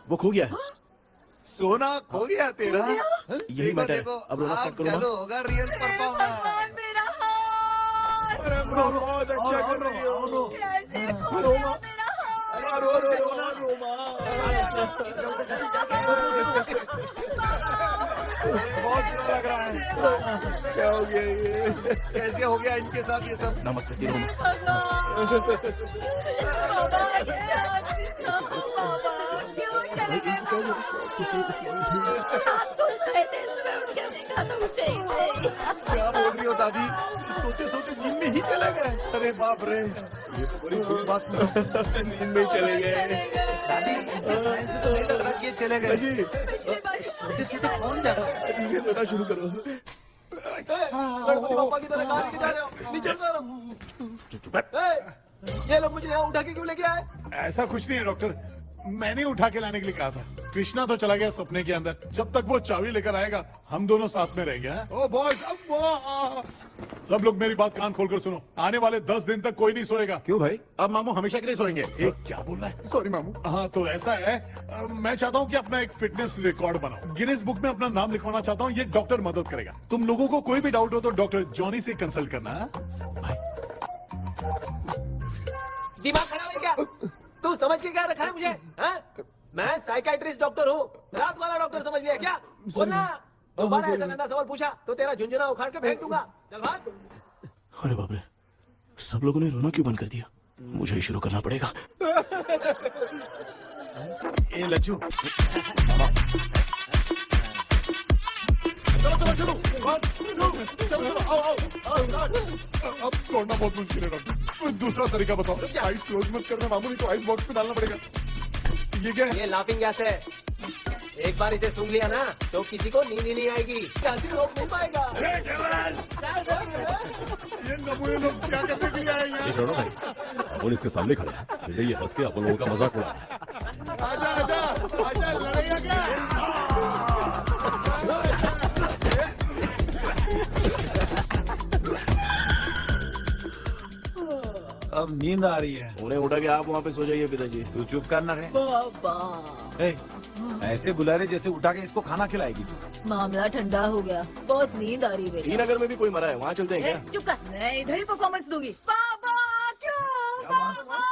वो खो गया है। सोना खो गया तेरा? यही मैटर है। अब रोना स्टार्ट करो। चलो होगा रियल परफॉर्मेंस। मेरा हाथ बहुत अच्छा कर रही हो। कैसे खो गया मेरा हाथ? बहुत बुरा लग रहा है। क्या हो गया ये? कैसे हो गया इनके साथ ये सब? नमक करती रहो। क्यों चले गए रात को सोए थे, सुबह उठ के देखा तो उठे ही नहीं। क्या बोल रही हो दादी? सोते सोते नींद में ही चले गए? अरे बाप रे, ये तो बड़ी बुरी बात सुना। नींद में ही चले गए। दादी इनके साइन से तो नहीं लग रहा कि ये चले गए। जी सोते सोते कौन जाता है? ये रोना शुरू करो। गणपति बप्पा की तरह कहाँ लेके जा रहे हो? नीचे उतारो। ये लोग मुझे यहाँ उठा के क्यों लेके आए? ऐसा कुछ नहीं है डॉक्टर, मैंने उठा के लाने के लिए कहा था। कृष्णा तो चला गया सपने के अंदर, जब तक वो चाबी लेकर आएगा हम दोनों साथ में रहेंगे। ओ बॉयज, सब लोग मेरी बात कान खोलकर सुनो। आने वाले 10 दिन तक कोई नहीं सोएगा। क्यों भाई? अब मामू हमेशा के लिए सोएंगे। क्या बोल रहा है? सॉरी मामू। हाँ तो ऐसा है, मैं चाहता हूँ कि अपना एक फिटनेस रिकॉर्ड बनाओ, गिनीज बुक में अपना नाम लिखवाना चाहता हूँ। ये डॉक्टर मदद करेगा। तुम लोगों को कोई भी डाउट हो तो डॉक्टर जॉनी से कंसल्ट करना। दिमाग खराब है क्या? तू समझ के क्या रखा है मुझे? हाँ? मैं साइकाइट्रिस्ट डॉक्टर हूँ, रात वाला डॉक्टर समझ लिया क्या? सुनना, दोबारा ऐसा गंदा सवाल पूछा तो तेरा झुंझुना उखाड़ के फेंक दूंगा। चल भाग। अरे बाप रे, सब लोगों ने रोना क्यों बंद कर दिया? मुझे ही शुरू करना पड़ेगा। ए लज्जू, चलो अब छोड़ना बहुत मुश्किल है डॉक्टर, कोई दूसरा तरीका बताओ। आइस क्लोज मत करना मामू, नहीं तो आइस बॉक्स में डालना पड़ेगा। ये क्या है? ये लाफिंग गैस है। एक बार इसे सूंघ लिया ना तो किसी को नींद ही नहीं आएगी, काफी रोक नहीं पाएगा। ये नमूने लोग क्या करने के लिए आए हैं? छोड़ो भाई, अपन इसके सामने खड़े हैं, ये हंस के अपन लोगों का मजाक उड़ा रहा है। आजा आजा आजा, लड़ेगा क्या? अब नींद आ रही है। उन्हें उठा के आप वहाँ पे सो जाइए पिताजी। तू चुप करना रे। बाबा ए, ऐसे बुला रहे जैसे उठा के इसको खाना खिलाएगी। मामला ठंडा हो गया, बहुत नींद आ रही है। श्रीनगर में भी कोई मरा है, वहाँ चलते हैं क्या? चुप कर, मैं इधर ही परफॉर्मेंस दूंगी। बाबा क्यों? बाबा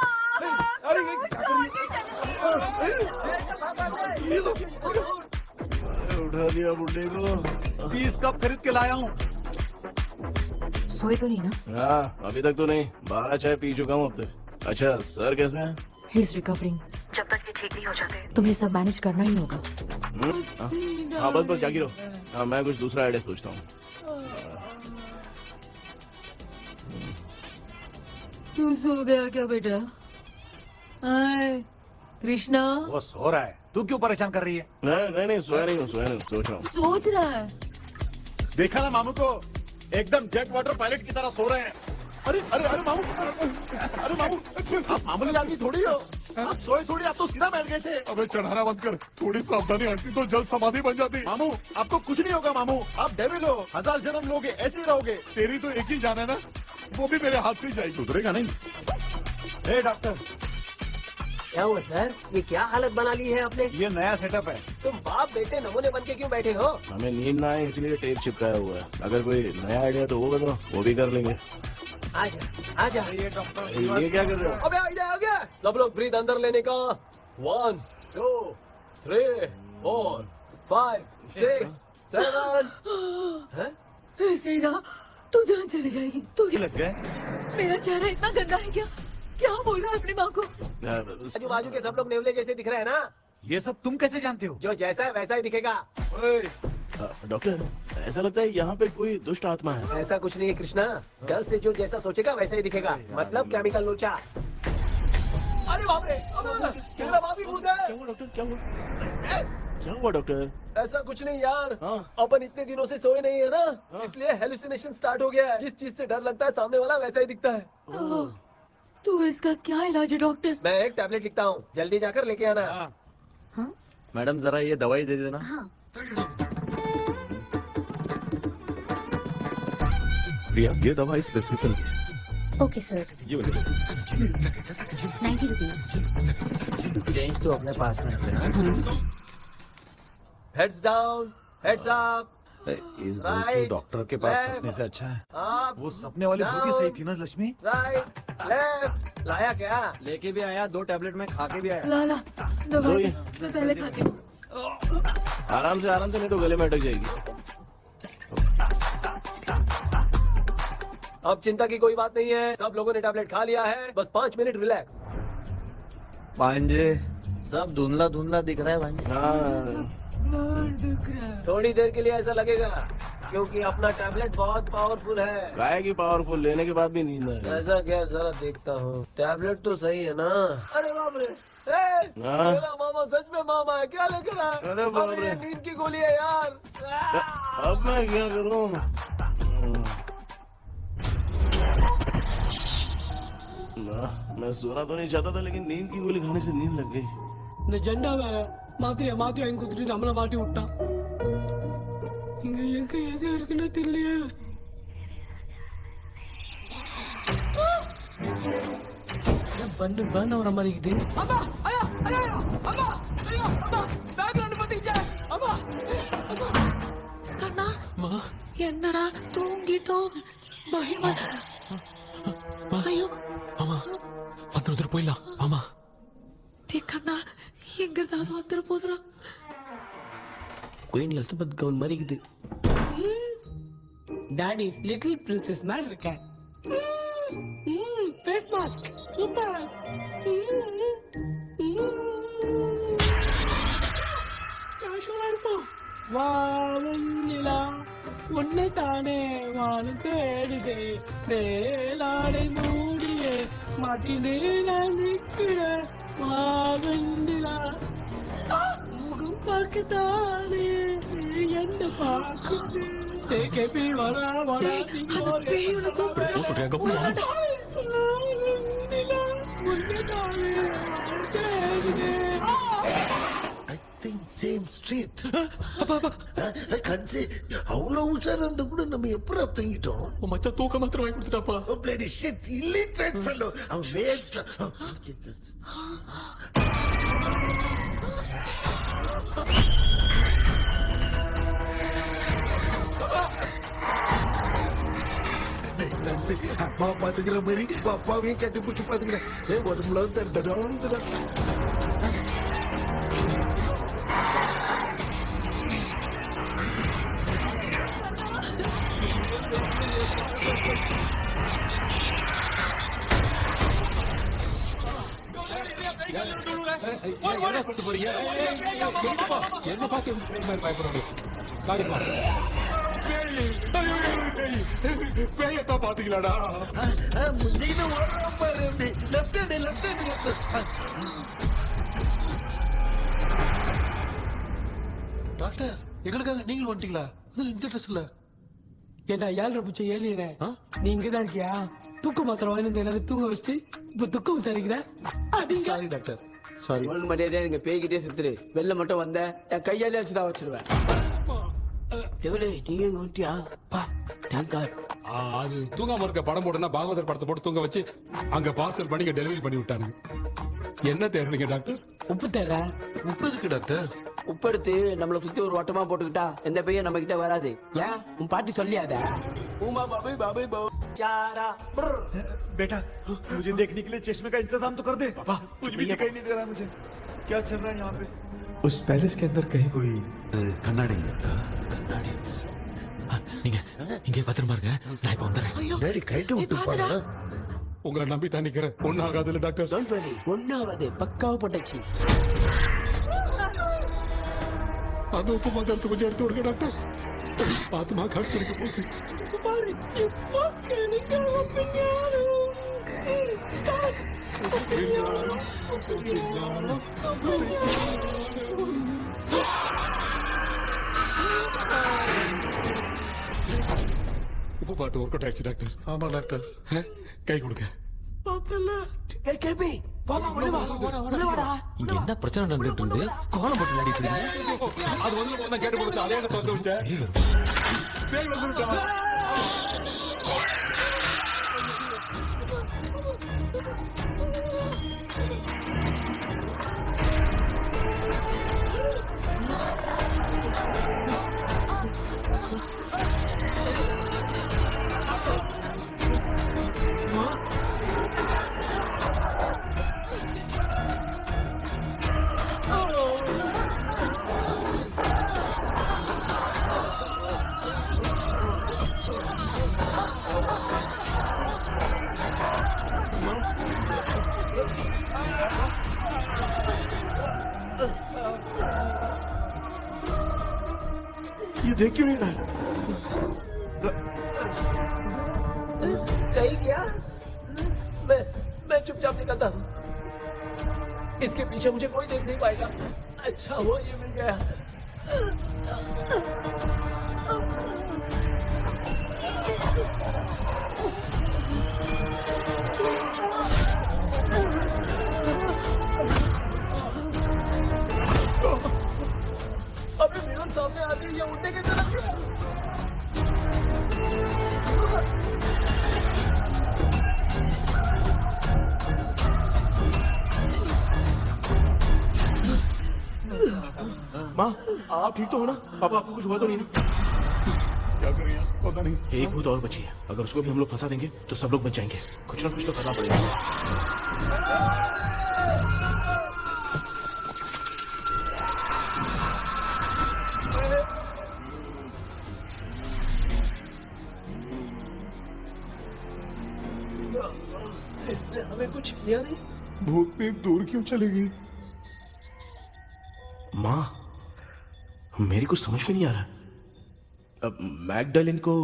उठा दिया बुड्ढे को। 20 कप खरीद के लाया हूँ। सोए तो नहीं ना? हाँ अभी तक तो नहीं, 12 चाय पी चुका हूँ अब तक। अच्छा सर कैसे हैं? He is recovering. जब तक ये ठीक नहीं हो जाते तुम्हें सब मैनेज करना ही होगा। हाँ बस बस जागी रहो। हाँ मैं कुछ दूसरा आइडिया सोचता हूँ। तू सो गया क्या बेटा? आए कृष्णा वो सो रहा है, तू क्यों परेशान कर रही है? नहीं नहीं सोया नहीं हूँ, सोया नहीं हूँ, सोच रहा हूँ। सोच रहा है। देखा ना मामू को, एकदम जेट वाटर पायलट की तरह सो रहे हैं। अरे अरे अरे मामू, अरे मामू, आप मामूली आदमी थोड़ी हो, आप सोए थोड़ी, आप तो सीधा बैठ गए थे। अबे चढ़ाना बंद कर, थोड़ी सावधानी हटती तो जल्द समाधि बन जाती। मामू आपको कुछ नहीं होगा मामू, आप डेविल हो, 1000 जन्म लोगे ऐसे ही रहोगे। तेरी तो एक ही जान है ना, वो भी मेरे हाथ से ही जाएगी। सुधरेगा नहीं। ए डॉक्टर, क्या हुआ सर? ये क्या हालत बना ली है आपने? ये नया सेटअप है। तुम बाप बेटे नमूने बन के क्यों बैठे हो? हमें नींद ना आए इसलिए टेप चिपकाया हुआ है। अगर कोई नया आइडिया तो वो बताओ, वो भी कर लेंगे। आजा आजा। ये डॉक्टर ये क्या कर रहे हो? अबे आइडिया आ गया। सब लोग ब्रीथ अंदर लेने का। 1 2 3 4 5 6 7। ऐसे ना तू जान चली जाएगी। तू लग गए। मेरा चेहरा इतना गंदा है क्या? क्या बोल रहा है अपनी माँ को? आजू बाजू के सब लोग नेवले जैसे दिख रहे हैं ना? ये सब तुम कैसे जानते हो? जो जैसा है वैसा ही दिखेगा। डॉक्टर ऐसा लगता है यहाँ पे कोई दुष्ट आत्मा है। ऐसा कुछ नहीं है कृष्णा, डर से जो जैसा सोचेगा वैसा ही दिखेगा, मतलब केमिकल लोचा। अरे बाप रे, मेरा बाप ही भूत है। क्या हुआ डॉक्टर, क्या हुआ? क्या हुआ डॉक्टर? ऐसा कुछ नहीं यार, हाँ। अपन इतने दिनों से सोए नहीं है ना, इसलिए हेलुसिनेशन स्टार्ट हो गया है। जिस चीज से डर लगता है सामने वाला वैसा ही दिखता है। तो इसका क्या इलाज है डॉक्टर? मैं एक टैबलेट लिखता हूँ, जल्दी जाकर लेके आना। हाँ? मैडम जरा ये दवाई दे देना। हाँ। प्रिया ये दवाई स्पेसिफिकल है, ओके सर, ये वाली 90 रुपीज। चेंज तो अपने पास में है। हेड्स डाउन, हेड्स अप, इस Right, डॉक्टर के पास left, फंसने से अच्छा है अप, वो सपने वाली बूटी सही थी ना लक्ष्मी। Right, left. लाया क्या? लेके भी आया, 2 टैबलेट में खा के भी आया। ला ला दवाई दे, मैं पहले खाती हूँ। आराम से नहीं तो गले में अटक जाएगी। अब चिंता की कोई बात नहीं है, सब लोगों ने टैबलेट खा लिया है, बस 5 मिनट रिलैक्स। भांजे सब धुंधला धुंधला दिख रहा है भांजे। हाँ थोड़ी देर के लिए ऐसा लगेगा क्योंकि अपना टैबलेट बहुत पावरफुल है। गाय की पावरफुल लेने के बाद भी नींद आ रही। ऐसा क्या, जरा देखता हूँ। टैबलेट तो सही है ना? अरे बाप रे, हाँ। मेरा मामा सच में मामा है, क्या लेकर आया? अरे बाप अबे, रे। ये नींद की गोली है यार। अब मैं क्या करूं? मैं सोना तो नहीं चाहता था, लेकिन नींद की गोली खाने से नींद लग गई। நிஜண்டா வேற மாத்திரையா மாத்தி வாங்கி கொடுத்துட்டு நம்மள மாட்டி விட்டான். இங்க எங்க எது இருக்குன்னு தெரியலையே. பண்ணு பண்ண வர மாதிரி இருக்குது. அம்மா ஐயா ஐயா அம்மா ஐயா அம்மா பேக்ரவுண்ட் பத்திச்சே அம்மா அம்மா கண்ணா என்னடா தூங்கிட்டோம் பயமா ஐயோ மாமா வந்துட்டு போயிடலாம் மாமா. டே கண்ணா எங்க இருந்தாவது வந்துட போதுடா. குயின் எலிசபெத் கவுன் மாதிரி இருக்குது. டாடி லிட்டில் பிரின்சஸ் மாதிரி இருக்கேன். Face mask super. கேஷுவலா இருப்போம். வாவனிலா உன்னை தானே வாழும் தேடுதே மேலாடை மூடிய மாட்டினே நான் நிற்கிறேன். வாவனிலா முகம் பார்க்கத்தானே என்ன பார்க்குது. கேபி வரா வரா பேயுல கூப்பிடுறேன். சேம் ஸ்ட்ரீட் கன்சி அவ்வளவு உஷாரா இருந்த கூட நம்ம எப்படா தூங்கிட்டோம். மச்சான் தூக்க மாத்திரம் வாங்கி கொடுத்துட்டாப்பா. பிளடி ஷிட் இல்லிட்ரேட் ஃபெல்லோ அவன் வேஸ்ட். அம்மா பாத்துக்கிற மாதிரி அப்பாவையும் கட்டி பிடிச்சி பாத்துக்கிறேன். உடம்புல தடா என்ன சொல்லிட்டு போறீங்க? என்ன பார்த்து பயப்படுறாங்க? பேயத்தான் பாத்தீங்களாடா? முந்தின பாரு left hand left hand. Doctor எங்களுக்காக நீங்கள் வந்துட்டீங்களா? அது இந்த ட்ரெஸ் இல்ல. ஏண்டா 7 பூச்சி ஏலியனே, நீ இங்கதான் இருக்கியா? தூக்க மாத்திரம் வாங்கி எல்லாரும் தூங்க வச்சுட்டு இப்ப துக்கம் விசாரிக்கிற. Sorry doctor sorry. ஒழுங்கு மரியாதையா நீங்க பேய்கிட்டே செத்துரு. வெளில மட்டும் வந்த என் கையாலே வச்சுதான் வச்சிருவேன். எவ்வளவு நீங்க எங்க வந்துட்டியா? பா தேங்க் அது தூங்காம இருக்க படம் போட்டுனா பாகவதர் படத்தை போட்டு தூங்க வச்சு அங்க பார்சல் பண்ணி டெலிவரி பண்ணி விட்டானுங்க. என்ன தேடுறீங்க டாக்டர்? உப்பு தேடுற. உப்பு இருக்கு டாக்டர். உப்பு எடுத்து நம்மள சுத்தி ஒரு வட்டமா போட்டுக்கிட்டா எந்த பையன் நம்ம கிட்ட வராது. ஏன் உன் பாட்டி சொல்லியாத? உமா பாபு பாபு பாபு चारा बेटा मुझे देखने के लिए चश्मे का इंतजाम तो कर दे। पापा कुछ भी दिखाई नहीं दे रहा मुझे, क्या चल रहा है यहाँ पे? उस पैलेस के अंदर कहीं कोई கண்ணாடி கண்ணாடி. நீங்க இங்கே பத்திரமா இருங்க, நான் இப்ப வந்துடுறேன். டேடி கைட்டு விட்டு பாருங்க. உங்களை நம்பி தான் நிக்கிறேன். ஒன்னும் ஆகாதுல்ல டாக்டர்? டோன்ட் வரி, ஒண்ணாவது பக்காவா போட்டாச்சு. அந்த உப்பு மாத்திரத்தை கொஞ்சம் எடுத்து விடுங்க டாக்டர். பாத்துமா கடிச்சிருக்க போகுது. பாரு இப்போ கணிங்க ஒப்பினியாரு. உப்பு பாட்டு ஒர்க் அவுட் ஆயிடுச்சு டாக்டர். ஆமா டாக்டர். கை கொடுங்க. பார்த்தல கேபி வாடா வாடா. இங்க என்ன பிரச்சனை நடந்துட்டு இருந்து கோலம் போட்டு விளையாடிட்டு இருக்கீங்க? அது வந்து நான் கேட்டு போச்சு. அதே என்ன வந்து விட்டேன். பேய் வந்துட்டா. ये देख क्यों नहीं रहा है? कहीं गया? मैं चुपचाप निकलता हूँ। इसके पीछे मुझे कोई देख नहीं पाएगा। अच्छा हुआ ये मिल गया। अबे मेरे सामने आते ही ये उड़ने के तरफ गया। माँ, आप ठीक तो हो ना? पापा आपको कुछ हुआ तो नहीं ना? क्या करें पता नहीं। एक भूत और बची है, अगर उसको भी हम लोग फंसा देंगे तो सब लोग बच जाएंगे। कुछ ना कुछ तो करना पड़ेगा। इसने हमें कुछ किया नहीं। भूतनी दूर क्यों चली गई? माँ, मेरी कुछ समझ में नहीं आ रहा। अब मैगडालिन को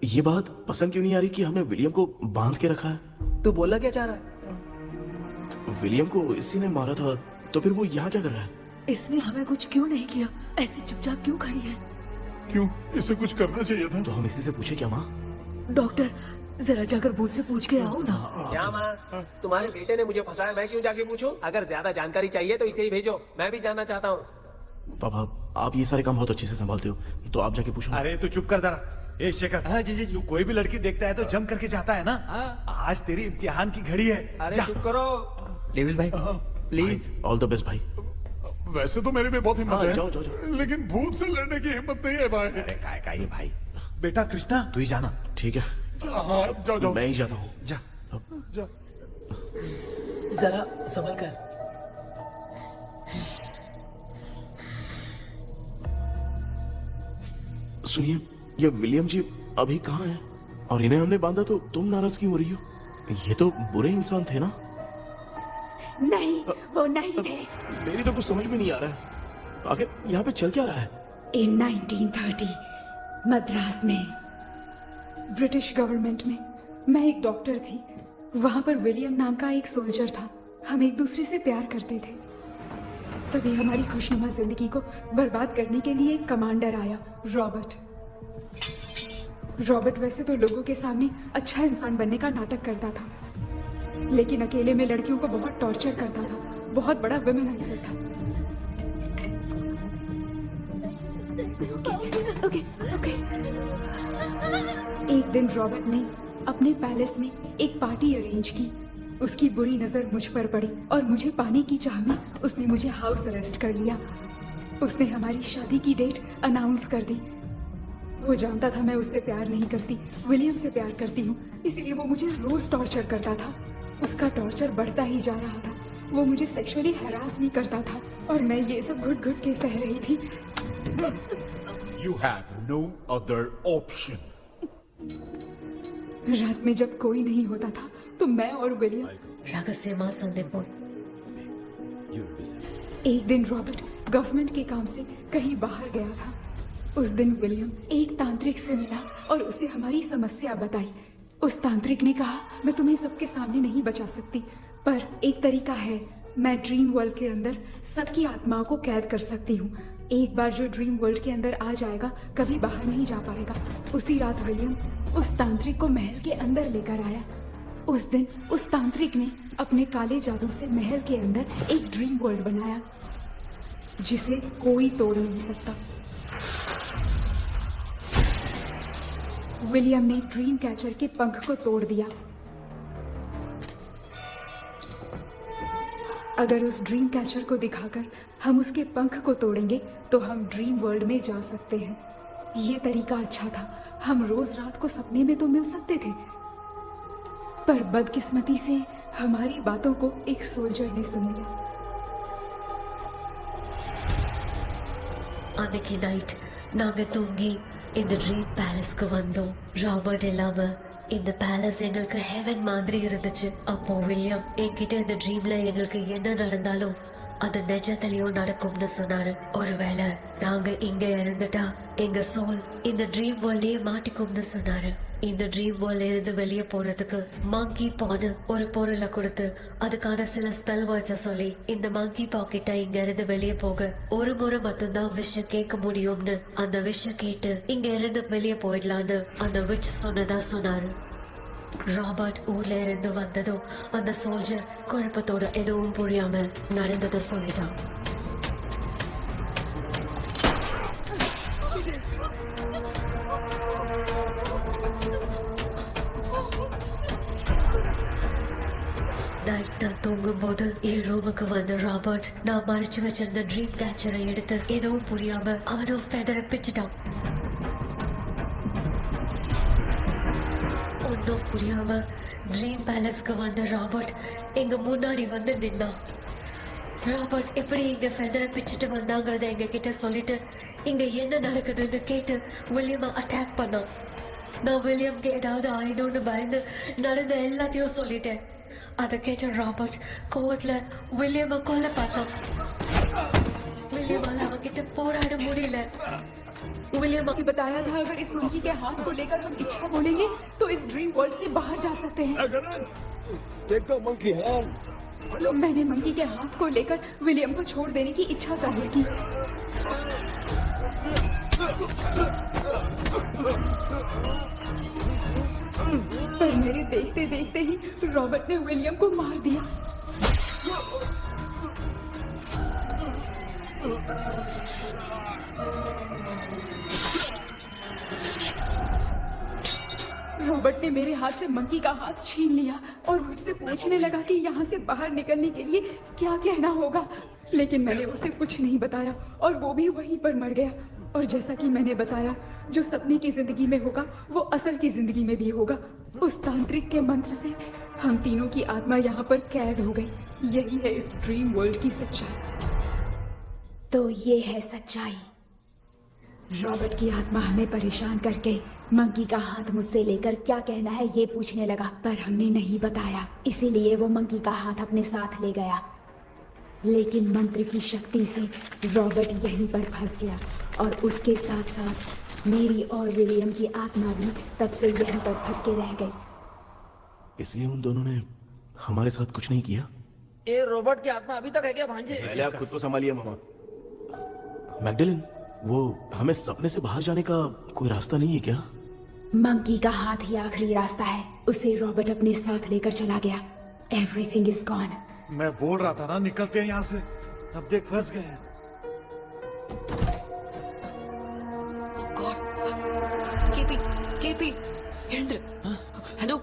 ये बात पसंद क्यों नहीं आ रही कि हमने विलियम को बांध के रखा है? तू बोलना क्या चाह रहा है? विलियम को इसी ने मारा था, तो फिर वो यहाँ क्या कर रहा है? इसने हमें कुछ क्यों नहीं किया? ऐसी चुपचाप क्यों खड़ी है? क्यों? इसे कुछ करना चाहिए था। तो हम इसी से पूछे क्या माँ? डॉक्टर, जरा जाकर भूत से पूछ के आओ ना। क्या माँ? तुम्हारे बेटे ने मुझे फंसाया, मैं क्यों जाके पूछूं? अगर ज्यादा जानकारी चाहिए तो इसे ही भेजो, मैं भी जानना चाहता हूँ। पापा, आप ये सारे काम बहुत अच्छे से संभालते हो, तो आप जाके पूछो। अरे तू चुप कर जरा। ए शेखर, हाँ जी जी जी। तू कोई भी लड़की देखता है तो जम करके जाता है ना? हाँ। आज तेरी इम्तिहान की घड़ी है। अरे जा। चुप करो डेविल भाई, प्लीज। ऑल द बेस्ट भाई। वैसे तो मेरे में बहुत हिम्मत हाँ, है, जाओ, जाओ, जाओ। लेकिन भूत से लड़ने की हिम्मत नहीं है भाई। अरे काय का ये भाई। बेटा कृष्णा, तू ही जाना। ठीक है, हाँ, जाओ जाओ। मैं ही जाता हूँ। जा। जा। जरा संभल कर। सुनिए, ये विलियम जी अभी कहाँ हैं? और इन्हें हमने बांधा तो तुम नाराज क्यों हो रही हो? ये तो बुरे इंसान थे ना? नहीं, वो नहीं थे। मेरी तो कुछ समझ में नहीं आ रहा है। आखिर यहाँ पे चल क्या रहा है? इन 1930 मद्रास में ब्रिटिश गवर्नमेंट में मैं एक डॉक्टर थी। वहां पर विलियम नाम का एक सोल्जर था। हम एक दूसरे से प्यार करते थे। तभी हमारी खुशनुमा जिंदगी को बर्बाद करने के लिए एक कमांडर आया, रॉबर्ट। रॉबर्ट वैसे तो लोगों के सामने अच्छा इंसान बनने का नाटक करता था, लेकिन अकेले में लड़कियों को बहुत टॉर्चर करता था। बहुत बड़ा वुमेनाइजर था। ओके। एक दिन रॉबर्ट ने अपने पैलेस में एक पार्टी अरेंज की। उसकी बुरी नजर मुझ पर पड़ी और मुझे पाने की चाह में उसने मुझे हाउस अरेस्ट कर लिया। उसने हमारी शादी की डेट अनाउंस कर दी। वो जानता था मैं उससे प्यार नहीं करती, विलियम से प्यार करती हूँ, इसीलिए वो मुझे रोज टॉर्चर करता था। उसका टॉर्चर बढ़ता ही जा रहा था। वो मुझे सेक्सुअली हैरास भी करता था और मैं ये सब घुट घुट के सह रही थी। You have no other option. रात में जब कोई नहीं होता था तो मैं और विलियम रहस्यमा संदेपुर। एक दिन रॉबर्ट गवर्नमेंट के काम से कहीं बाहर गया था। उस दिन विलियम एक तांत्रिक से मिला और उसे हमारी समस्या बताई। उस तांत्रिक ने कहा, मैं तुम्हें सबके सामने नहीं बचा सकती, पर एक तरीका है। मैं ड्रीम वर्ल्ड के अंदर सबकी आत्माओं को कैद कर सकती हूँ। एक बार जो ड्रीम वर्ल्ड के अंदर आ जाएगा कभी बाहर नहीं जा पाएगा। उसी रात विलियम उस तांत्रिक को महल के अंदर लेकर आया। उस दिन उस तांत्रिक ने अपने काले जादू से महल के अंदर एक ड्रीम वर्ल्ड बनाया जिसे कोई तोड़ नहीं सकता। विलियम ने ड्रीम कैचर के पंख को तोड़ दिया। अगर उस ड्रीम कैचर को दिखाकर हम उसके पंख को तोड़ेंगे तो हम ड्रीम वर्ल्ड में जा सकते हैं। ये तरीका अच्छा था। हम रोज रात को सपने में तो मिल सकते थे, पर बदकिस्मती से हमारी बातों को एक सोल्जर ने सुन लिया। அன்னைக்கு நைட் நாங்க தூங்கி இந்த ட்ரீம் பேலஸ்க்கு வந்தோம். ராபர்ட் இல்லாம இந்த பேலஸ் எங்களுக்கு ஹெவன் மாதிரி இருந்துச்சு. அப்போ வில்லியம் என்கிட்ட இந்த ட்ரீம்ல எங்களுக்கு என்ன நடந்தாலும் அது நிஜத்திலேயோ நடக்கும்னு சொன்னாரு. ஒருவேளை நாங்க இங்க இறந்துட்டா எங்க சோல் இந்த ட்ரீம் வேர்ல்ட்லயே மாட்டிக்கும்னு சொன்னாரு. இந்த ட்ரீம் வேர்ல்ட்ல இருந்து வெளியே போறதுக்கு மங்கி பான்னு ஒரு பொருளை கொடுத்து அதுக்கான சில ஸ்பெல் வேர்ட்ஸ சொல்லி இந்த மங்கி பாக்கெட்டை இங்க இருந்து வெளியே போக ஒரு முறை மட்டும்தான் விஷயம் கேட்க முடியும்னு அந்த விஷயம் கேட்டு இங்க இருந்து வெளியே போயிடலான்னு அந்த விச் சொன்னதா சொன்னாரு. ராபர்ட் ஊர்ல இருந்து வந்ததும் அந்த சோல்ஜர் குழப்பத்தோட எதுவும் புரியாம நடந்ததை சொல்லிட்டான். நைட் நான் தூங்கும் போது என் ரூமுக்கு வந்த ராபர்ட் நான் மறைச்சு வச்சிருந்த ட்ரீம் கேச்சரை எடுத்து எதுவும் புரியாம அவனும் ஃபெதரை பிச்சுட்டான். ஒன்னும் புரியாம ட்ரீம் பேலஸ்க்கு வந்த ராபர்ட் எங்க முன்னாடி வந்து நின்னான். ராபர்ட் எப்படி இங்க ஃபெதரை பிச்சுட்டு வந்தாங்கிறத எங்க கிட்ட சொல்லிட்டு இங்க என்ன நடக்குதுன்னு கேட்டு வில்லியமை அட்டாக் பண்ணான். நான் வில்லியம்க்கு ஏதாவது ஆயிடும்னு பயந்து நடந்த எல்லாத்தையும் சொல்லிட்டேன். அதை கேட்ட ராபர்ட் கோவத்துல வில்லியமை கொல்ல பார்த்தான். विलियम कितने पोराड़ मुड़ीले विलियम ने बताया था अगर इस मंकी के हाथ को लेकर हम इच्छा बोलेंगे तो इस ड्रीम वर्ल्ड से बाहर जा सकते हैं। मैंने मंकी के हाथ को लेकर विलियम को छोड़ देने की इच्छा जाहिर की। पर मेरे देखते देखते ही रॉबर्ट ने विलियम को मार दिया। रॉबर्ट ने मेरे हाथ से मंकी का हाथ छीन लिया और मुझसे पूछने लगा कि यहाँ से बाहर निकलने के लिए क्या कहना होगा, लेकिन मैंने उसे कुछ नहीं बताया और वो भी वहीं पर मर गया। और जैसा कि मैंने बताया, जो सपने की जिंदगी में होगा वो असल की जिंदगी में भी होगा। उस तांत्रिक के मंत्र से हम तीनों की आत्मा यहाँ पर कैद हो गई। यही है इस ड्रीम वर्ल्ड की सच्चाई। तो ये है सच्चाई। रॉबर्ट की आत्मा हमें परेशान करके मंकी का हाथ मुझसे लेकर क्या कहना है ये पूछने लगा, पर हमने नहीं बताया, इसीलिए वो मंकी का हाथ अपने साथ ले गया। लेकिन मंत्र की शक्ति से रॉबर्ट यहीं पर फंस गया और उसके साथ साथ मेरी और विलियम की आत्मा भी तब से यहीं पर फंस के रह गई। इसलिए उन दोनों ने हमारे साथ कुछ नहीं किया। ये रॉबर्ट की आत्मा अभी तक है क्या भांजे? पहले आप खुद को संभालिए मामा। मैगडेलिन, वो हमें सपने से बाहर जाने का कोई रास्ता नहीं है क्या? मंकी का हाथ ही आखिरी रास्ता है। उसे रॉबर्ट अपने साथ लेकर चला गया। Everything is gone. मैं बोल रहा था ना, निकलते हैं यहाँ से। अब देख फंस गए। केपी ஹலோ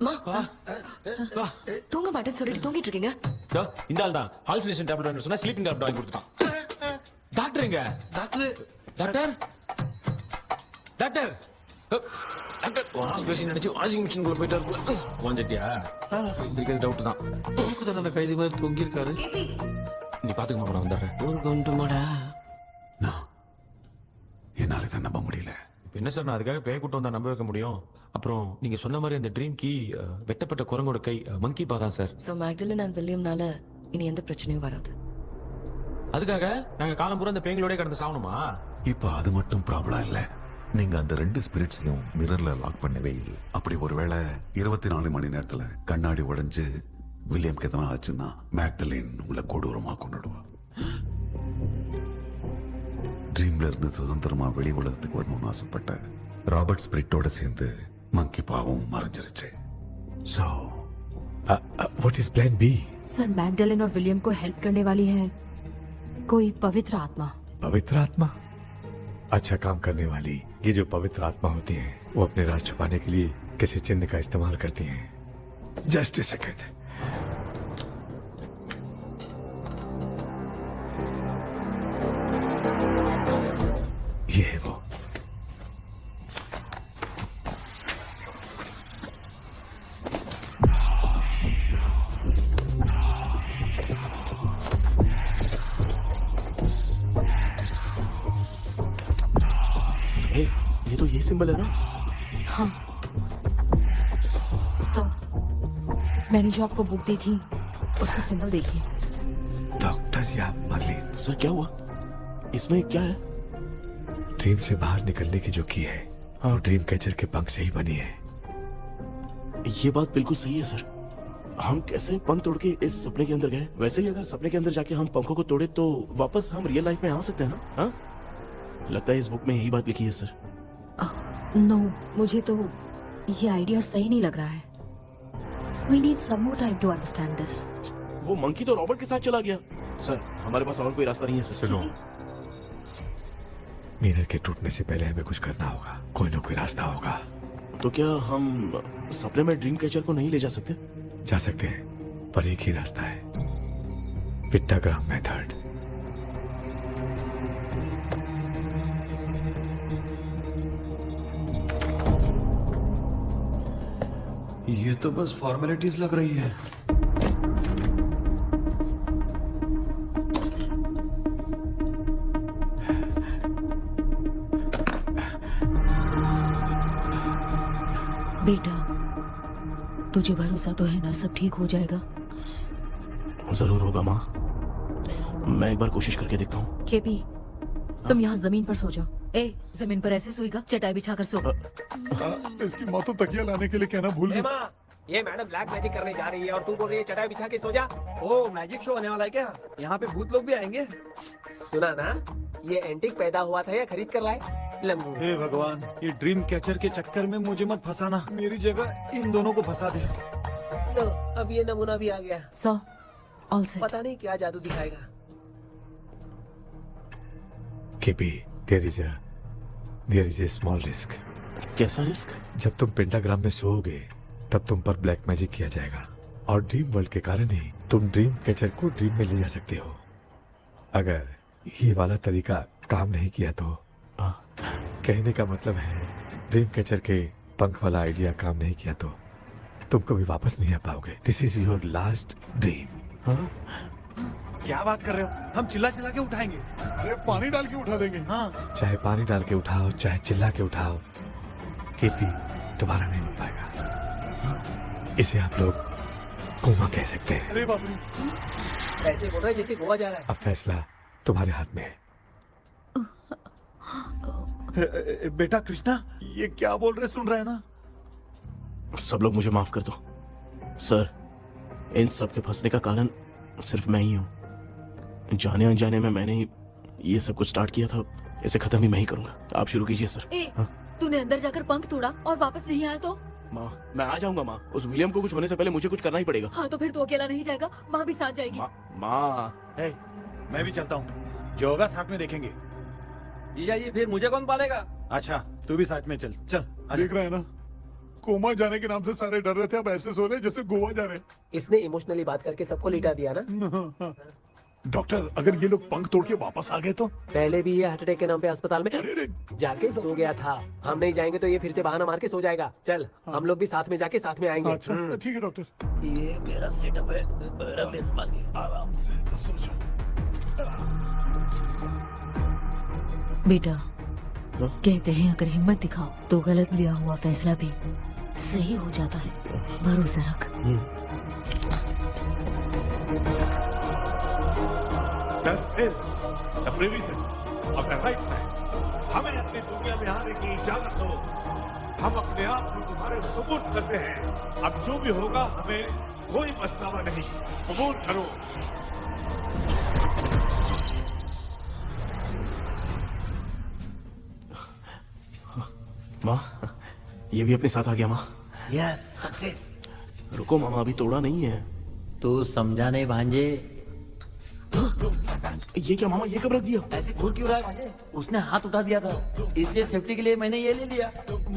மா தூங்க மாட்டேன்னு சொல்லிட்டு தூங்கிட்டு இருக்கீங்க? இந்த ஆள் தான் ஹாலுசினேஷன் டேப்லெட் வாங்கி சொன்னா ஸ்லீப்பிங் டேப்லெட் வாங்கி கொடுத்துட்டான். டாக்டர் எங்க? Doctor doctor doctor doctor wash basin நினைச்சு வாஷிங் மிஷின் குள்ள போயிட்டாரு. வந்துட்டியா? இதுக்கு டவுட் தான். தான கைதி மாதிரி தொங்கி இருக்காரு. நீ பாத்துக்க மாமா, வந்துறேன். ஒரு கொண்டுமாடா. என்னால இதை நம்ப முடியல. என்ன சார், நான் அதுக்காக பேய் கூட்டம் தான் நம்ப வைக்க முடியும்? அப்புறம் நீங்க சொன்ன மாதிரி அந்த ட்ரீம் கீ வெட்டப்பட்ட குரங்கோட கை மங்கி பா தான் சார். சோ மேக்டலின் அண்ட் வில்லியம்னால இனி எந்த பிரச்சனையும் வராது. அதுக்காக நாங்க காலம் பூரா அந்த பேய்களோட கடந்து சாவணுமா? இப்ப அது மட்டும் ப்ராப்ளம் இல்ல. நீங்க அந்த ரெண்டு ஸ்பிரிட்ஸையும் மிரர்ல லாக் பண்ணவே இல்லை. அப்படி ஒருவேளை 24 மணி நேரத்துல கண்ணாடி உடைஞ்சு வில்லியம்க்கு எதனா ஆச்சுன்னா மேக்டலின் உங்களை கொடூரமா கொண்டுடுவா. ட்ரீம்ல இருந்து சுதந்திரமா வெளி உலகத்துக்கு வரணும்னு ஆசைப்பட்ட ராபர்ட் ஸ்பிரிட்டோட சேர்ந்து மங்கி பாவும் மறைஞ்சிருச்சு. So, what is plan B? Sir Magdalene और विलियम को हेल्प करने वाली है कोई पवित्र आत्मा। पवित्र आत्मा? अच्छा काम करने वाली ये जो पवित्र आत्मा होती हैं, वो अपने राज छुपाने के लिए किसी चिन्ह का इस्तेमाल करती हैं। Just a second. ये है वो। ये तो ये सिंबल है ना? हाँ। सर, मैंने जो आपको बुक दी थी उसका सिंबल देखिए। देखिए आप मर्लिन। सर क्या हुआ? इसमें क्या है? ड्रीम से बाहर निकलने की जो की है वो ड्रीम कैचर के पंख से ही बनी है। ये बात बिल्कुल सही है सर। हम कैसे पंख तोड़ के इस सपने के अंदर गए? वैसे ही अगर सपने के अंदर जाके हम पंखों को तोड़े तो वापस हम रियल लाइफ में आ सकते हैं ना? हाँ, लगता है इस बुक में यही बात लिखी है सर। नो, मुझे तो ये आइडिया सही नहीं लग रहा है। We need some more time to understand this. वो मंकी तो रॉबर्ट के साथ चला गया। सर हमारे पास और कोई रास्ता नहीं है सर। सुनो, मिरर के टूटने से पहले हमें कुछ करना होगा। कोई ना कोई रास्ता होगा। तो क्या हम सपने में ड्रीम कैचर को नहीं ले जा सकते? जा सकते हैं, पर एक ही रास्ता है, पिट्टाग्राम मेथड। ये तो बस फॉर्मेलिटीज लग रही है। बेटा, तुझे भरोसा तो है ना सब ठीक हो जाएगा? जरूर होगा माँ, मैं एक बार कोशिश करके देखता हूँ। केपी, तुम यहाँ जमीन पर सो जाओ। ए, जमीन पर ऐसे सोएगा? चटाई बिछाकर सो। इसकी माँ तो तकिया लाने के लिए कहना भूल गई। माँ, ये मैडम ब्लैक मैजिक करने जा रही है और तू बोल रही है चटाई बिछा के सो जा। ओ, मैजिक शो होने वाला है क्या? यहाँ पे भूत लोग भी आएंगे। सुना ना, ये एंटीक पैदा हुआ था या खरीद कर लाए? लंबू। हे भगवान, ये ड्रीम कैचर के चक्कर में मुझे मत फंसाना। मेरी जगह इन दोनों को फंसा दे। लो, अब ये नमूना भी आ गया। So, all set. पता नहीं क्या जादू दिखाएगा। KP, there is a small risk. कैसा रिस्क? जब तुम पेंटाग्राम में सोओगे तब तुम पर ब्लैक मैजिक किया जाएगा और ड्रीम वर्ल्ड के कारण ही तुम ड्रीम कैचर को ड्रीम में ले जा सकते हो। अगर ये वाला तरीका काम नहीं किया तो कहने का मतलब है ड्रीम कैचर के पंख वाला आइडिया काम नहीं किया तो तुम कभी वापस नहीं आ पाओगे। This is your last dream. क्या बात कर रहे हो? हम चिल्ला चिल्ला के उठाएंगे। अरे पानी डाल के उठा देंगे। हाँ, चाहे पानी डाल के उठाओ, चाहे चिल्ला के उठाओ, केपी दोबारा नहीं उठ पाएगा। इसे आप लोग कोमा कह सकते हैं। अरे बाप रे, ऐसे बोल रहा है जैसे गोवा जा रहा है। अब फैसला तुम्हारे हाथ में है। बेटा कृष्णा, ये क्या बोल रहे सुन रहे हैं ना? सब लोग मुझे माफ कर दो सर। इन सब के फंसने का कारण सिर्फ मैं ही हूँ। जाने अनजाने में मैंने ही ये सब कुछ स्टार्ट किया था। इसे खत्म भी मैं ही करूंगा। आप शुरू कीजिए सर। तूने अंदर जाकर पंख तोड़ा और वापस नहीं आया तो? माँ, मैं आ जाऊंगा माँ। उस विलियम को कुछ होने से पहले मुझे कुछ करना ही पड़ेगा। हाँ, तो फिर तू अकेला नहीं जाएगा, माँ भी साथ जाएगी। माँ, मैं भी चलता हूँ, जो होगा साथ में देखेंगे। जीजा जी, फिर मुझे कौन पालेगा? अच्छा, तू भी साथ में चल। चल, देख रहा है ना, कोमा जाने के नाम से सारे डर रहे थे, अब ऐसे सो रहे जैसे गोवा जा रहे। इसने इमोशनली बात करके सबको लिटा दिया ना। डॉक्टर, अगर ये लोग पंख तोड़ के वापस आ गए तो? पहले भी ये हार्ट अटैक के नाम पे अस्पताल में जाके सो गया था। हम नहीं जाएंगे तो ये फिर से बहाना मार के सो जाएगा। चल, हम लोग भी साथ में जाके साथ में आएंगे। अच्छा, ठीक है डॉक्टर। ये मेरा सेटअप है, रख संभाल के आराम से सो जाओ। बेटा, कहते हैं अगर हिम्मत दिखाओ तो गलत लिया हुआ फैसला भी सही हो जाता है। भरोसा रख। हमें अपनी दुनिया में आने की इजाजत दो। हम अपने आप को तुम्हारे सुपुर्द करते हैं। अब जो भी होगा हमें कोई पछतावा नहीं। कबूल करो। माँ, ये भी अपने साथ आ गया। माँ, यस, सक्सेस। रुको मामा, अभी तोड़ा नहीं है। तू समझा नहीं भांजे। ये क्या मामा, ये कब रख दिया? ऐसे घूर क्यों रहा है भांजे? उसने हाथ उठा दिया था, इसलिए सेफ्टी के लिए मैंने ये ले लिया।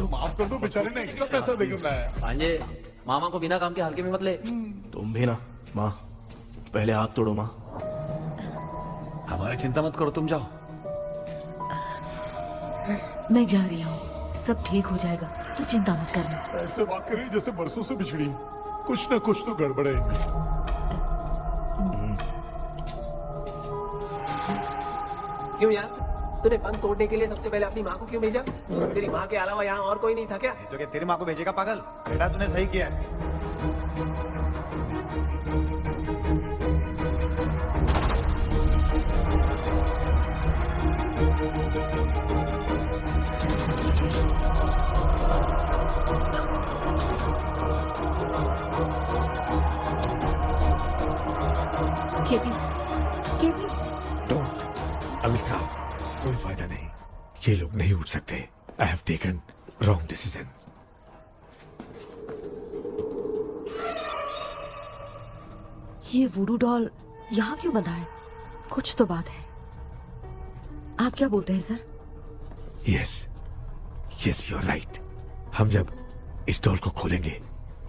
माफ कर दो, बेचारे ने एक्स्ट्रा पैसा देकर लाया। भांजे, मामा को बिना काम के हल्के में मत ले। तुम भी ना। माँ, पहले हाथ तोड़ो। माँ, हमारी चिंता मत करो, तुम जाओ। मैं जा रही हूँ, सब ठीक हो जाएगा, तू चिंता मत करना। ऐसे बात करिए जैसे बरसों से बिछड़ी। कुछ न कुछ तो गड़बड़ है। क्यों यार, तूने पंख तोड़ने के लिए सबसे पहले अपनी माँ को क्यों भेजा? तेरी माँ के अलावा यहाँ और कोई नहीं था क्या? तो क्या तेरी माँ को भेजेगा पागल? बेटा तूने सही किया है। केपी, केपी, डोंट अमिका, कोई फायदा नहीं। ये लोग नहीं उठ सकते। I have taken wrong decision. ये वुडू डॉल यहाँ क्यों बंधा है? कुछ तो बात है। आप क्या बोलते हैं sir? Yes yes, you are right. हम जब इस डॉल को खोलेंगे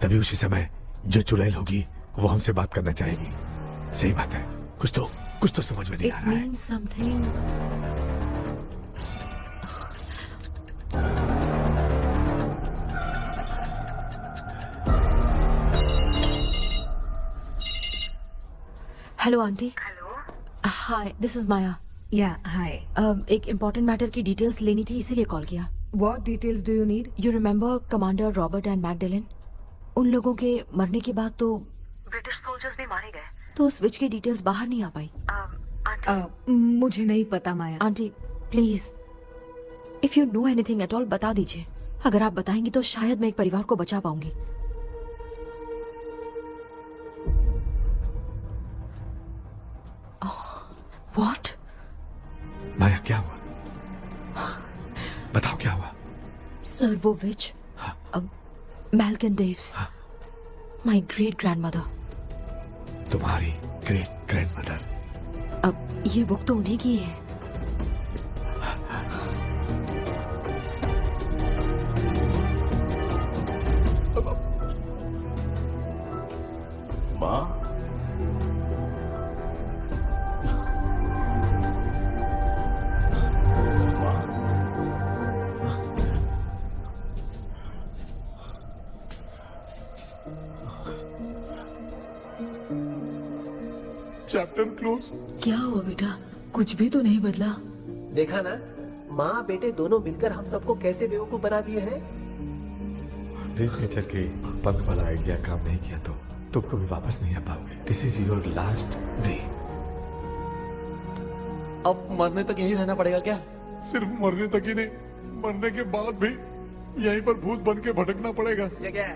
तभी उसी समय जो चुड़ैल होगी वो हमसे बात करना चाहेगी। सही बात है। कुछ तो समझ में नहीं आ रहा है। It means something. Hello aunty. Hello, hi, this is Maya. या हाय। एक इम्पोर्टेंट मैटर की डिटेल्स लेनी थी, इसीलिए कॉल किया। What details do you need? You remember commander Robert and Magdalene? उन लोगों के मरने के बाद तो ब्रिटिश सोल्जर्स भी मारे गए। तो स्विच की डिटेल्स बाहर नहीं आ पाई। मुझे नहीं पता Maya. Aunty please, if you know anything at all बता दीजिए। अगर आप बताएंगी तो शायद मैं एक परिवार को बचा पाऊंगी। व्हाट? माया क्या हुआ? बताओ क्या हुआ? सर वो विच, मैल्कन डेव्स, माय ग्रेट ग्रैंडमदर। तुम्हारी ग्रेट ग्रैंडमदर? अब ये बुक तो उन्हीं की है। माँ, चैप्टर क्लोज। क्या हुआ बेटा? कुछ भी तो नहीं बदला। देखा ना, माँ बेटे दोनों मिलकर हम सबको कैसे बेवकूफ बना दिए हैं। ड्रीम नेचर के पंख वाला आइडिया काम नहीं किया तो तुम कभी वापस नहीं आ पाओगे। This is your last dream. अब मरने तक यहीं रहना पड़ेगा क्या? सिर्फ मरने तक ही नहीं, मरने के बाद भी यहीं पर भूत बन के भटकना पड़ेगा। जगह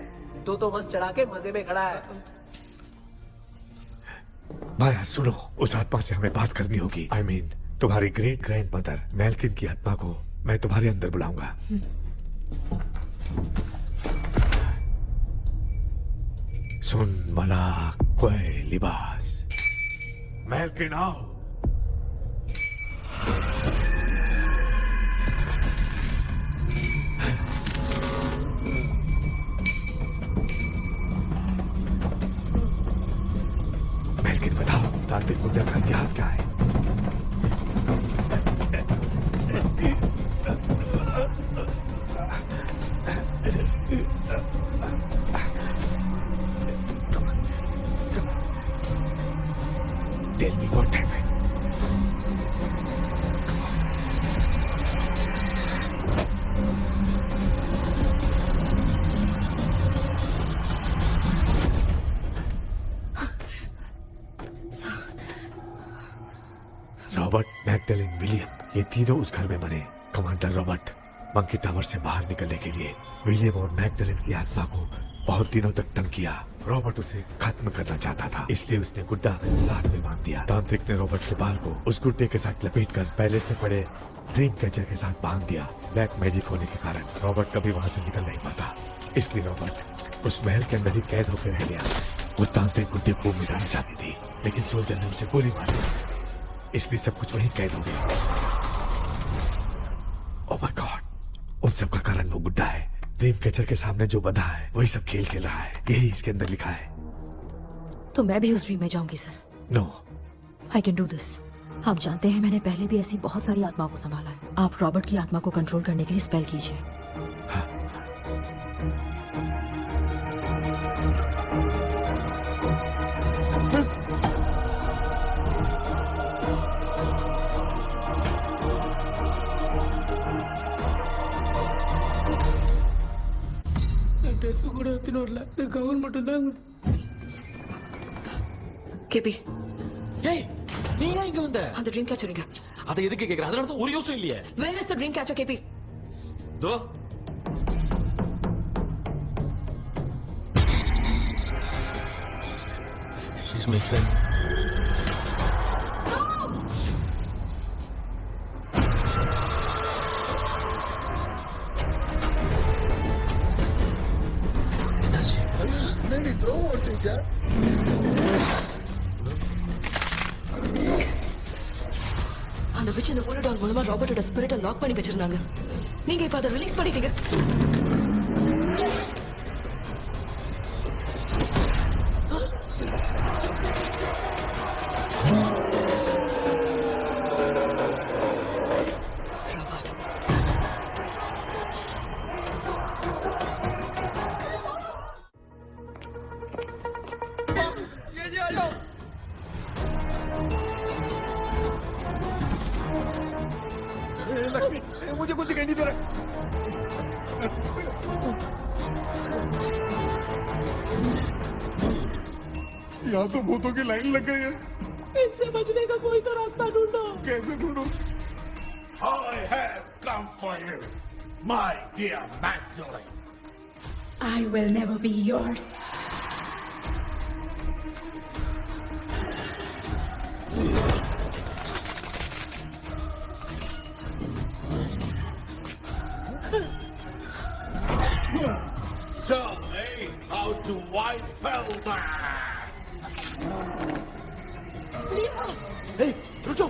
तो मस्त चढ़ा के मजे में खड़ा है। माया सुनो, उस आत्मा से हमें बात करनी होगी। आई मीन तुम्हारी ग्रेट ग्रैंड मदर मैल्किन की आत्मा को मैं तुम्हारे अंदर बुलाऊंगा। सुन मला कोई लिबास, मैल्किन आओ। मैल्किन बताओ, तांत्रिक मुद्रा का इतिहास क्या है? Tell me what happened. Robert, Magdalene, William, ये तीनों उस घर में मरे। कमांडर रॉबर्ट मंकी टावर से बाहर निकलने के लिए विलियम और मैगडेलिन की आत्मा को बहुत दिनों तक तंग किया। रॉबर्ट उसे खत्म करना चाहता था, इसलिए उसने गुड्डा साथ में बांध दिया। तांत्रिक ने रॉबर्ट के बाल को उस गुड्डे के साथ लपेटकर पैलेस में पड़े ड्रीम कैचर के साथ बांध दिया। ब्लैक मैजिक होने के कारण रॉबर्ट कभी वहां से निकल नहीं पाता, इसलिए रॉबर्ट उस महल के अंदर ही कैद होकर रह गया। वो तांत्रिक गुड्डे को मिटाना चाहती थी, लेकिन सोल्जर ने उसे गोली मारी, इसलिए सब कुछ वहीं कैद हो गया। ओह माय गॉड, उन सब का कारण वो गुड्डा है। ड्रीम कैचर के सामने जो बंधा है वही सब खेल खेल रहा है, यही इसके अंदर लिखा है। तो मैं भी उस ड्रीम में जाऊंगी sir. No, I can do this. आप जानते हैं मैंने पहले भी ऐसी बहुत सारी आत्माओं को संभाला है। आप रॉबर्ट की आत्मा को कंट्रोल करने के लिए स्पेल कीजिए। केपी, நீ ஏன் இங்க வந்த? அந்த ட்ரீம் கேச்சருங்க. அதை எதுக்கு கேக்குற? அதனால தான் ஒரு யோசனை இல்லையே. Where is the dream catcher, KP? தோ She's my friend. नहीं थ्रो टीचर அந்த விட்ச் இந்த போலடால் மூலமா ராபர்ட்டோட ஸ்பிரிட்டை லாக் பண்ணி வச்சிருந்தாங்க. நீங்க இப்ப அதை ரிலீஸ் பண்ணிட்டீங்க. लक्ष्मी मुझे कुछ दिखाई नहीं दे रहा। यहाँ तो भूतों की लाइन लग गई है। इनसे बचने का कोई तो रास्ता ढूंढो। कैसे ढूंढूं? I have come for you, my dear Magdalene. I will never be yours. Tell me how to wipe spell that. Hey, रुको।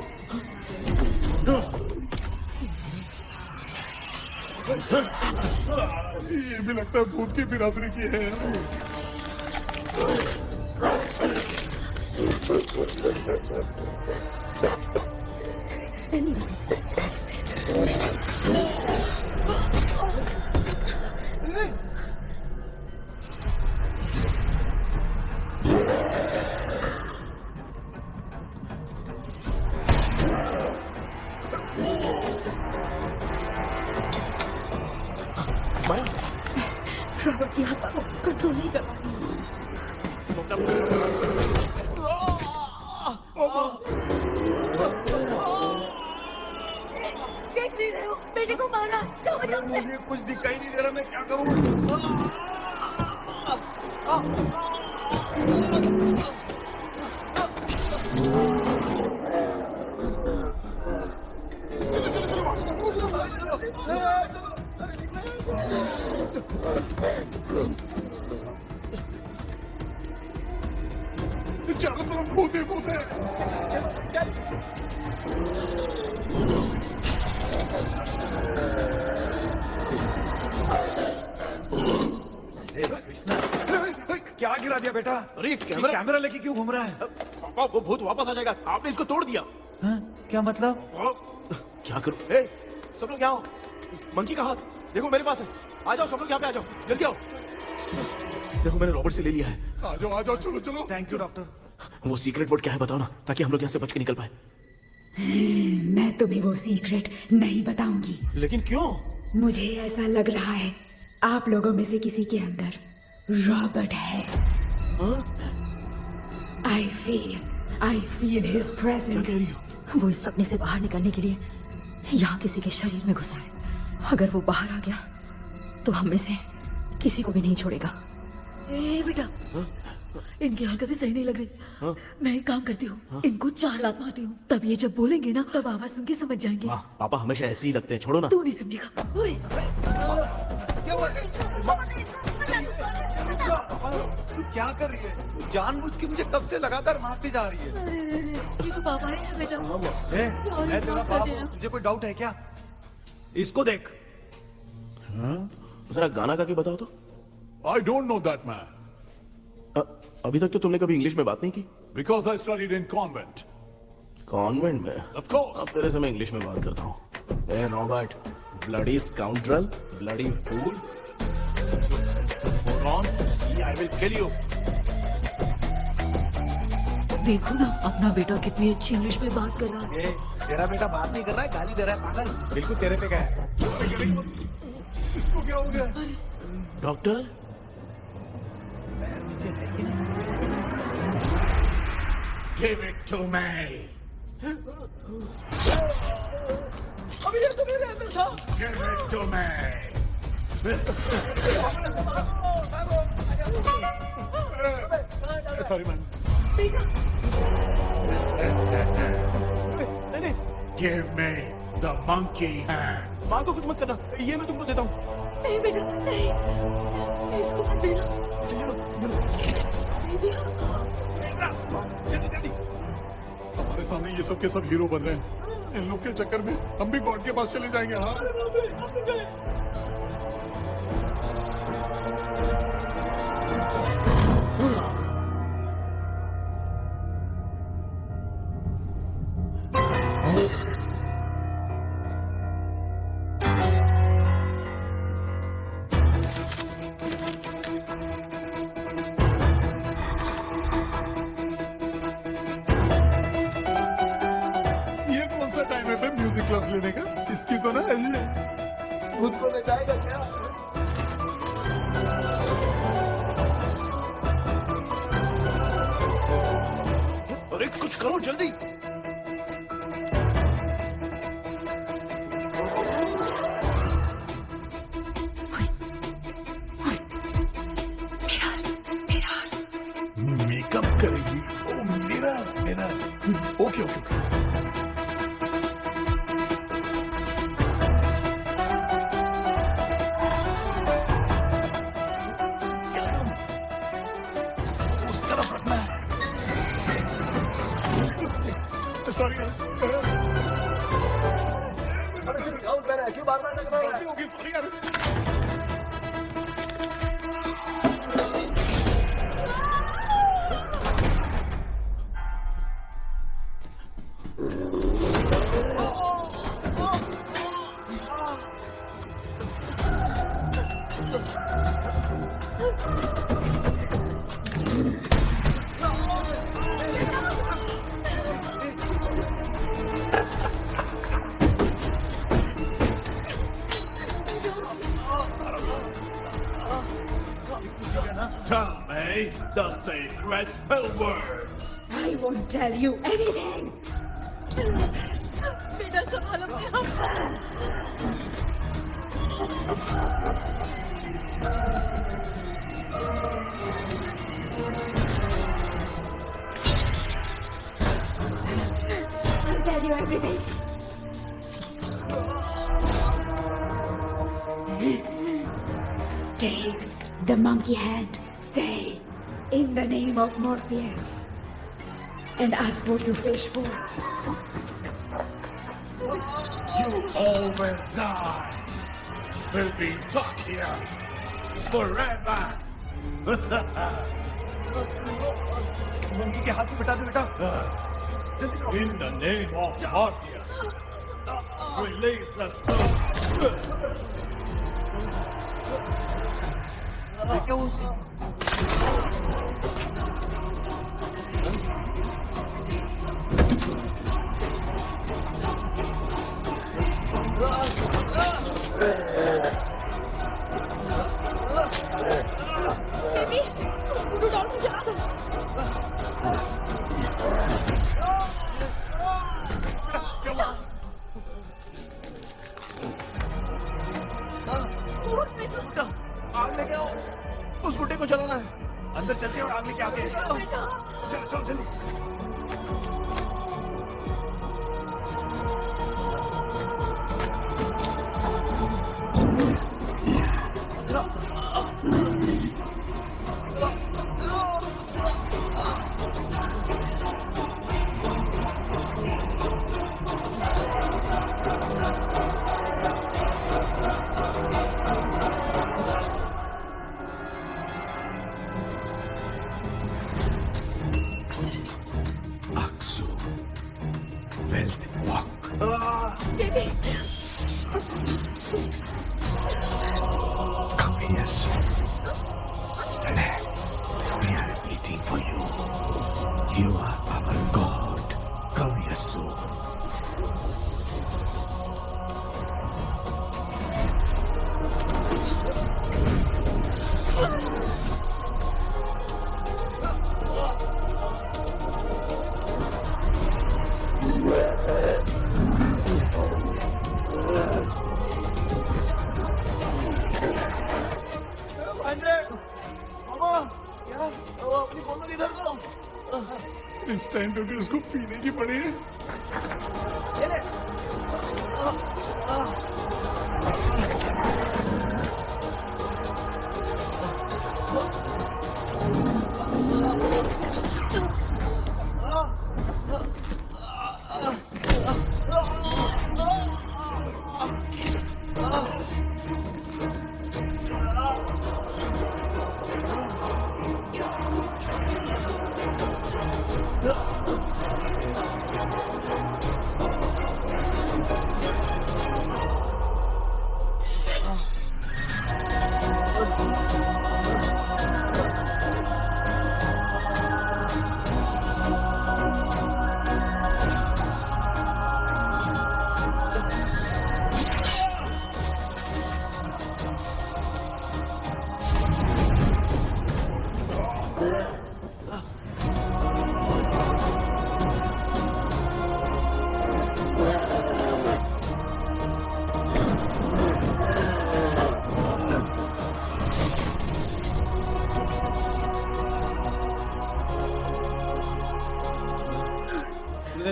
ये भी लगता है भूत की बिरादरी की है। रॉबर्ट यहाँ पर कंट्रोल नहीं कर पा देख नहीं रहे हो बेटे को मारा। जाओ बचाओ उसे। मुझे कुछ दिखाई नहीं दे रहा, मैं क्या करूँ? चारों तरफ भूत ही भूत है। क्या गिरा दिया बेटा? अरे ये कैमरा लेके क्यों घूम रहा है? पापा वो भूत वापस आ जाएगा। आपने इसको तोड़ दिया। हाँ? क्या मतलब? क्या करूं? ए, सब लोग यहाँ आओ। मंकी का हाथ देखो मेरे पास है। आ जाओ सब लोग यहाँ पे आ जाओ, जल्दी आओ। देखो मैंने रॉबर्ट से ले लिया है। आ जाओ चलो चलो। Thank you doctor. वो सीक्रेट वर्ड क्या है बताओ ना, ताकि हम लोग यहाँ से बच के निकल पाए। मैं तुम्हें वो सीक्रेट नहीं बताऊंगी। लेकिन क्यों? मुझे ऐसा लग रहा है आप लोगों में से किसी के अंदर रॉबर्ट है। I feel his presence. क्या कह रही हो? वो इस सपने से बाहर निकलने के लिए यहाँ किसी के शरीर में घुसा है। अगर वो बाहर आ गया तो हम में से किसी को भी नहीं छोड़ेगा। ए बेटा, इनकी हरकतें सही नहीं लग रही। मैं एक काम करती हूँ, इनको 4 लात मारती हूँ, तब ये जब बोलेंगे ना तब आवाज सुन के समझ जाएंगे। पापा हमेशा ऐसे ही लगते हैं, छोड़ो ना। तू नहीं समझेगा। ओए, क्या कर रही है? जानबूझ के मुझे कब से लगातार मारती जा रही है। ये तो पापा है बेटा। मैं तेरा बाप हूँ, तुझे कोई डाउट है क्या? इसको देख। जरा गाना गा के बताओ तो। I don't know that man. अभी तक तो तुमने कभी इंग्लिश में बात नहीं की। Because I studied in convent. Convent में? Of course. अब तेरे से मैं इंग्लिश में बात करता हूँ। ए Robert, bloody scoundrel, bloody fool. Hold on, see, I will kill you. देखो ना अपना बेटा कितनी अच्छी इंग्लिश में बात कर रहा है। तेरा बेटा बात नहीं कर रहा है, गाली दे रहा है पागल। बिल्कुल तेरे पे क्या है? इसको क्या हो गया? Doctor, Give it to me. अभी ये तो मेरे अंदर था। Give it to me. Sorry ma'am. नहीं, Give me the monkey hand. माँ को कुछ मत करना, ये मैं तुमको देता हूँ। नहीं बेटा, नहीं, इसको मत देना। हमारे सामने ये सब के सब हीरो बन रहे हैं। इन लोग के चक्कर में हम भी गॉड के पास चले जाएंगे। हाँ क्लास लेने का। इसकी तो ना खुद को नचाएगा क्या? अरे कुछ करो जल्दी। मेकअप करेगी। ओ मेरा मेरा okay okay okay. Sorry gown पहना है, क्यों बार-बार लग रहा है? होगी सॉरी यार। Tell me the secret spell words. I won't tell you anything. बेटा संभालो अपने I'll tell you everything. Take the monkey hand. Say, in the name of Morpheus, and ask what you fish for. You all will die. We'll be stuck here forever. Monkey के हाथ में बिठा दे बेटा। In the name of Morpheus, release the soul. Baby, उसको डाल के जला दो। आग लेके आओ, उस गुड्डे को जलाना है। अंदर चलते और आग लेके आते हैं। चलो चलो जल्दी। Baby, Come here soon. We are waiting for you. You are our God. Come here soon. सेंट होगी उसको पीने की पड़ी है।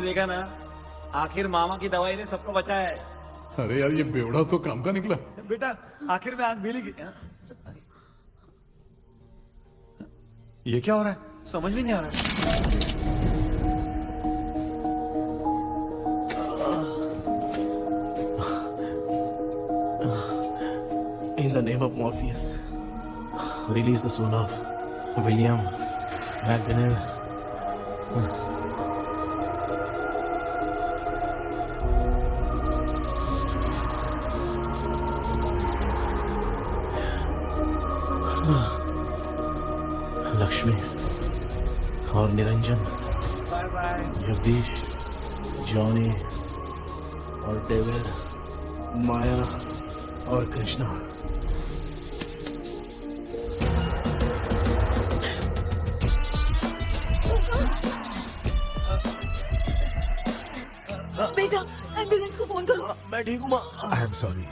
देखा ना, आखिर मामा की दवाई ने सबको बचाया है। अरे यार ये बेवड़ा तो काम का निकला। बेटा आखिर में आग मिली गई। ये क्या हो रहा है? समझ में नहीं आ रहा है। In the name of Morpheus, release the soul of William McDaniel. Lakshmi और निरंजन, जगदीश, जॉनी और डेविड, माया और कृष्णा। बेटा एम्बुलेंस को फोन करो। मैं ठीक हूँ माँ। आई एम सॉरी,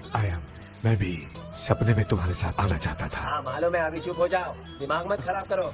मैं भी सपने में तुम्हारे साथ आना चाहता था। हाँ मालूम है, अभी चुप हो जाओ, दिमाग मत खराब करो।